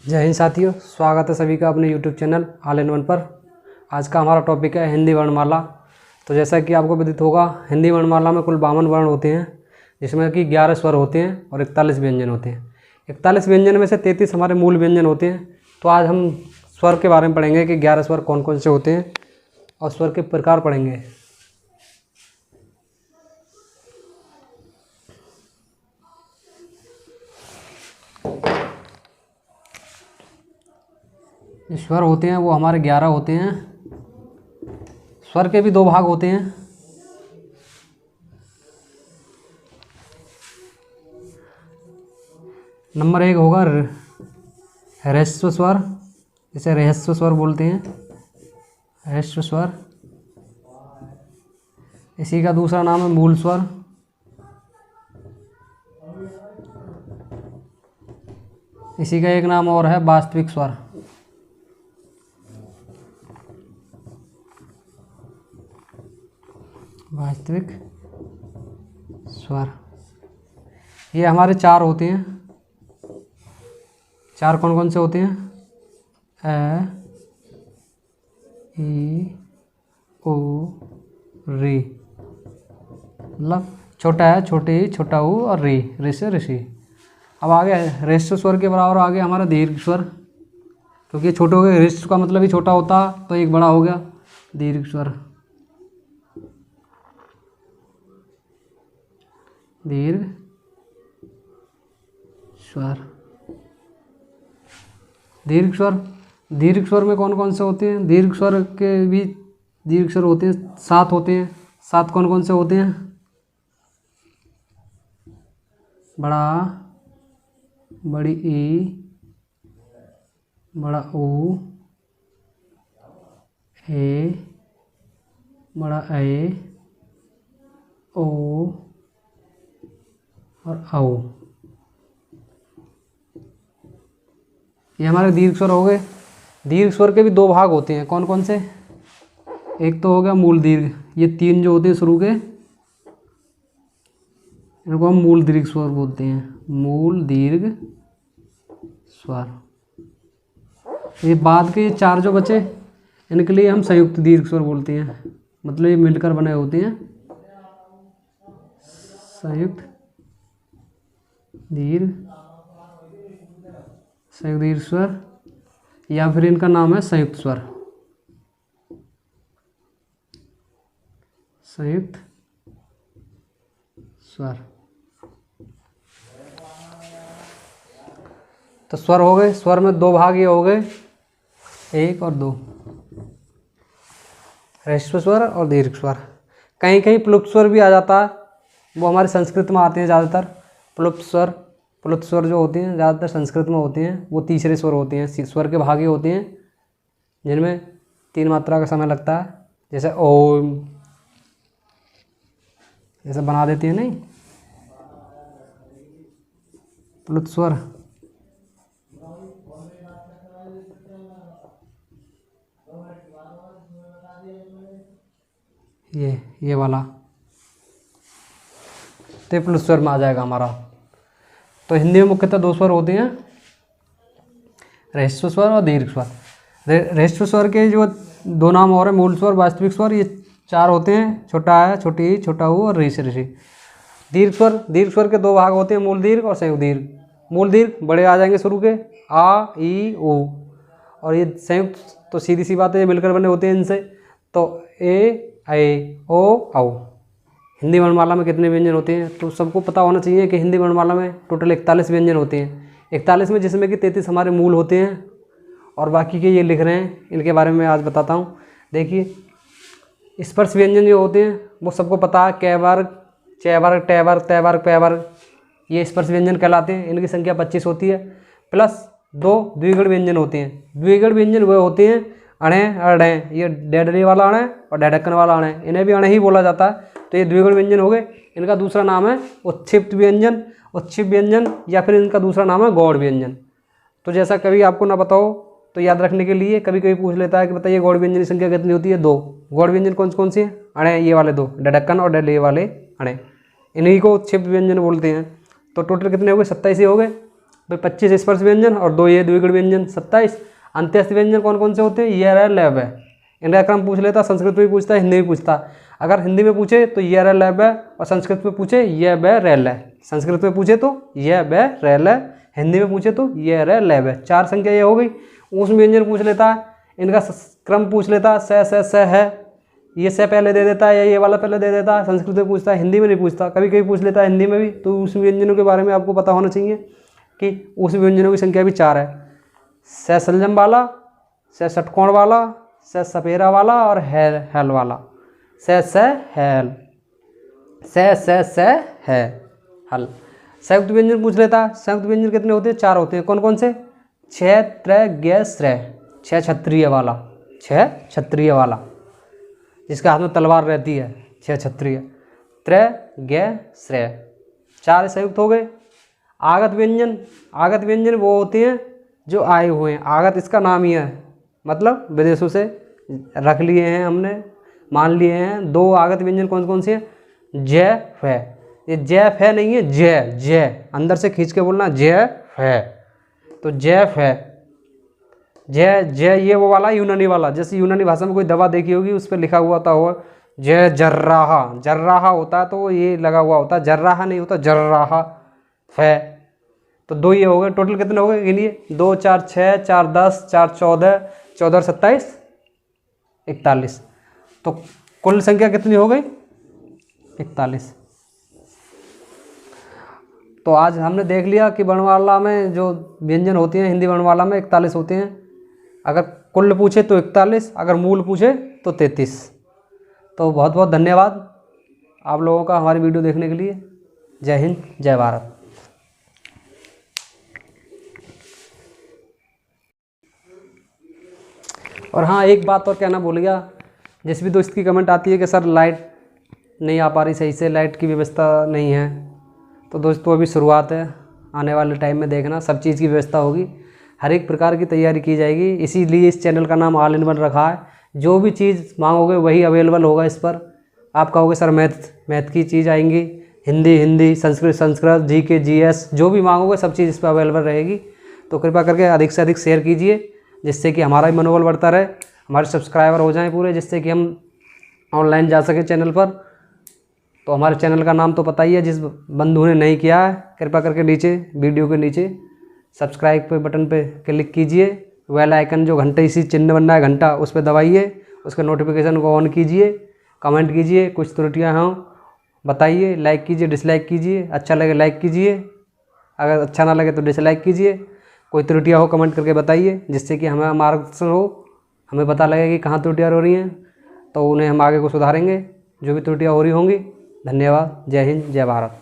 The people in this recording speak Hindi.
जय हिंद साथियों, स्वागत है सभी का अपने YouTube channel all in one पर। आज का हमारा टॉपिक है हिंदी वर्णमाला। तो जैसा कि आपको विदित होगा, हिंदी वर्णमाला में कुल 52 वर्ण होते हैं, जिसमें कि 11 स्वर होते हैं और 41 व्यंजन होते हैं। 41 व्यंजन में से 33 हमारे मूल व्यंजन होते हैं। तो आज हम स्वर के बारे में पढ़ेंगे कि 11 स्वर कौन कौन से होते हैं और स्वर के प्रकार पढ़ेंगे। स्वर होते हैं वो हमारे 11 होते हैं। स्वर के भी 2 भाग होते हैं। नंबर 1 होगा ह्रस्व स्वर, इसे रहस्व स्वर बोलते हैं, ह्रस्व स्वर। इसी का दूसरा नाम है मूल स्वर। इसी का एक नाम और है वास्तविक स्वर। वास्तविक स्वर ये हमारे 4 होते हैं। 4 कौन कौन से होते हैं? अ, ई, ओ, री। मतलब छोटा है छोटे ई, छोटा ऊ और री, ऋ से ऋषि। अब आगे ह्रस्व स्वर के बराबर आगे हमारा दीर्घ स्वर, क्योंकि छोटे हो गए, ह्रस्व का मतलब ही छोटा होता तो एक बड़ा हो गया, दीर्घ स्वर। दीर्घ स्वर। दीर्घ स्वर, दीर्घ स्वर में कौन कौन से होते हैं? दीर्घ स्वर के भी दीर्घ स्वर होते हैं, 7 होते हैं। 7 कौन कौन से होते हैं? बड़ा, बड़ी ई, बड़ा ऊ, ए, बड़ा ए, ओ और औ। ये हमारे दीर्घ स्वर हो गए। दीर्घ स्वर के भी 2 भाग होते हैं। कौन कौन से? एक तो हो गया मूल दीर्घ, ये 3 जो होते हैं शुरू के, इनको हम मूल दीर्घ स्वर बोलते हैं। मूल दीर्घ स्वर। ये बाद के 4 जो बचे, इनके लिए हम संयुक्त दीर्घ स्वर बोलते हैं। मतलब ये मिलकर बने होते हैं, संयुक्त दीर्घ स्वर, या फिर इनका नाम है संयुक्त स्वर। संयुक्त स्वर। तो स्वर हो गए। स्वर में 2 भाग ये हो गए, 1 और 2, ह्रस्व स्वर और दीर्घ स्वर। कहीं कहीं प्लुप्त स्वर भी आ जाता है, वो हमारे संस्कृत में आते हैं ज़्यादातर। प्लुप्त स्वर जो होते हैं ज़्यादातर संस्कृत में होते हैं। वो तीसरे स्वर होते हैं, स्वर के भाग ही होते हैं, जिनमें 3 मात्रा का समय लगता है। जैसे ओम, जैसे बना देती है नहीं प्लुप्त स्वर। ये वाला तो प्लुप्त स्वर में आ जाएगा हमारा। तो हिंदी में मुख्यतः 2 स्वर होते हैं, ह्रस्व स्वर और दीर्घ स्वर। ह्रस्व स्वर के जो 2 नाम और हैं, मूल स्वर, वास्तविक स्वर, ये 4 होते हैं। छोटा है, छोटी ई, छोटा ऊ और ऋ से ऋषि। दीर्घ स्वर के 2 भाग होते हैं, मूल दीर्घ और संयुक्त दीर्घ। मूल दीर्घ बड़े आ जाएंगे शुरू के, आ, ई, ओ। और ये संयुक्त तो सीधी सी बात है, ये मिलकर बने होते हैं इनसे। तो ए, ओ, औ। हिंदी वर्णमाला में कितने व्यंजन होते हैं? तो सबको पता होना चाहिए कि हिंदी वर्णमाला में टोटल 41 व्यंजन होते हैं। 41 में जिसमें कि 33 हमारे मूल होते हैं और बाकी के ये लिख रहे हैं, इनके बारे में आज बताता हूँ। देखिए, स्पर्श व्यंजन जो होते हैं वो सबको पता है, कै वर्ग, चै वर्ग, टै वर्ग, तै वर्ग, पै वर्ग, ये स्पर्श व्यंजन कहलाते हैं। इनकी संख्या 25 होती है, प्लस 2 द्विगुण व्यंजन होते हैं। द्विगुण व्यंजन वो होते हैं अणे और ढे, ये डेडली वाला अणे और ढेढक्कन वाला अणे, इन्हें भी अणे ही बोला जाता है। तो ये द्विगुण व्यंजन हो गए। इनका दूसरा नाम है उत्क्षिप्त व्यंजन, उत्क्षिप्त व्यंजन, या फिर इनका दूसरा नाम है गौड़ व्यंजन। तो जैसा कभी आपको ना बताओ तो याद रखने के लिए कभी कभी पूछ लेता है कि बताइए गौड़ व्यंजन की संख्या कितनी होती है? 2। गौड़ व्यंजन कौन कौन सी है? अणे, ये वाले 2, ढेढक्कन और डेडली वाले अणे, इन्हीं को उत्क्षिप्त व्यंजन बोलते हैं। तो टोटल कितने हो गए? 27 ही हो गए। भाई 25 स्पर्श व्यंजन और 2 ये द्विगुण व्यंजन 27। अंत्यस्थ व्यंजन कौन कौन से होते हैं? ये रह लैब है। इनका क्रम पूछ लेता, संस्कृत में भी पूछता है, हिंदी में पूछता। अगर हिंदी में पूछे तो ये रह लैब है, और संस्कृत में पूछे ये ब रेल है। संस्कृत में पूछे तो ये ब रेल है, हिंदी में पूछे तो ये रह लैब है। 4 संख्या ये हो गई। ऊष्म व्यंजन पूछ लेता है, इनका क्रम पूछ लेता है, स है, ये से पहले दे देता है या ये वाला पहले दे देता है। संस्कृत में पूछता है, हिंदी में नहीं पूछता, कभी कभी पूछ लेता है हिंदी में भी। तो ऊष्म व्यंजनों के बारे में आपको पता होना चाहिए कि ऊष्म व्यंजनों की संख्या भी 4 है। स संजम वाला, स षटकोण वाला, स सपेरा वाला और हैल वाला। स हैल, स है हल। संयुक्त व्यंजन पूछ लेता है। संयुक्त व्यंजन कितने होते हैं? 4 होते हैं। कौन कौन से? 6 त्र ग श्रय, 6 क्षत्रिय वाला, 6 क्षत्रिय वाला जिसके हाथ में तलवार रहती है, 6 क्षत्रिय। त्र ग श्रय, 4 संयुक्त हो गए। आगत व्यंजन, आगत व्यंजन वो होते हैं जो आए हुए हैं। आगत इसका नाम ही है, मतलब विदेशों से रख लिए हैं हमने, मान लिए हैं। 2 आगत व्यंजन कौन कौन से हैं? जैफ है, ये जैफ है नहीं है, जय अंदर से खींच के बोलना, जैफ है। तो जैफ है, जय ये वो वाला यूनानी वाला। जैसे यूनानी भाषा में कोई दवा देखी होगी, उस पर लिखा हुआ होता जय जर्राहा, जर्राहा होता है तो ये लगा हुआ होता है, जर्राहा नहीं होता, जर्राहा है। तो 2 ये हो गए। टोटल कितने हो गए गिनिए? 2 4 6, 4 10, 4 14, 14 27, 41। तो कुल संख्या कितनी हो गई? 41। तो आज हमने देख लिया कि वर्णमाला में जो व्यंजन होते हैं हिंदी वर्णमाला में 41 होते हैं। अगर कुल पूछे तो 41, अगर मूल पूछे तो 33। तो बहुत बहुत धन्यवाद आप लोगों का हमारी वीडियो देखने के लिए। जय हिंद, जय भारत। और हाँ, एक बात और कहना भूल गया। जिस भी दोस्त की कमेंट आती है कि सर लाइट नहीं आ पा रही सही से, लाइट की व्यवस्था नहीं है, तो दोस्तों अभी शुरुआत है, आने वाले टाइम में देखना सब चीज़ की व्यवस्था होगी, हर एक प्रकार की तैयारी की जाएगी। इसीलिए इस चैनल का नाम ऑल इन वन रखा है। जो भी चीज़ मांगोगे वही अवेलेबल होगा इस पर। आप कहोगे सर मैथ की चीज़ आएंगी, हिंदी, संस्कृत, जीके, जीएस, जो भी मांगोगे सब चीज़ इस पर अवेलेबल रहेगी। तो कृपया करके अधिक से अधिक शेयर कीजिए, जिससे कि हमारा भी मनोबल बढ़ता रहे, हमारे सब्सक्राइबर हो जाएं पूरे, जिससे कि हम ऑनलाइन जा सकें चैनल पर। तो हमारे चैनल का नाम तो पता ही है, जिस बंधु ने नहीं किया है कृपया करके नीचे वीडियो के नीचे सब्सक्राइब पे बटन पे क्लिक कीजिए। बेल आइकन जो घंटे इसी चिन्ह बन रहा है घंटा, उस पर दबाइए, उसके नोटिफिकेशन को ऑन कीजिए। कमेंट कीजिए, कुछ त्रुटियाँ हों बताइए, लाइक कीजिए, डिसलाइक कीजिए, अच्छा लगे लाइक कीजिए, अगर अच्छा ना लगे तो डिसलाइक कीजिए। कोई त्रुटियाँ हो कमेंट करके बताइए, जिससे कि हमें मार्गदर्शन हो, हमें पता लगे कि कहाँ त्रुटियाँ हो रही हैं, तो उन्हें हम आगे को सुधारेंगे जो भी त्रुटियाँ हो रही होंगी। धन्यवाद। जय हिंद, जय भारत।